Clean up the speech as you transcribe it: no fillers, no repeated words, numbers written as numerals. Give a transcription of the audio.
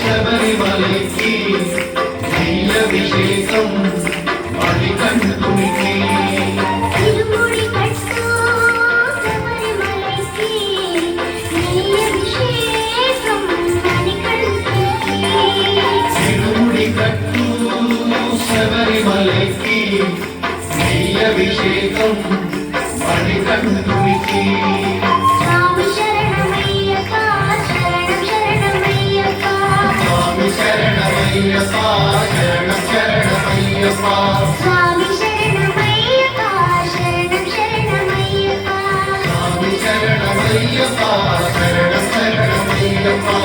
శబరిమలకి అభిషేకం మణికంఠునికి తిరుముడి కట్టు శబరిమలకి అభిషేకం మణికంఠునికి తిరుముడి కట్టు శబరిమలకి అభిషేకం మణికంఠునికి శరణం శరణమయ్యప్ప స్వామి శరణమయ్యప్ప శరణం శరణమయ్యప్ప స్వామి శరణమయ్యప్ప శరణం శరణమయ్యప్ప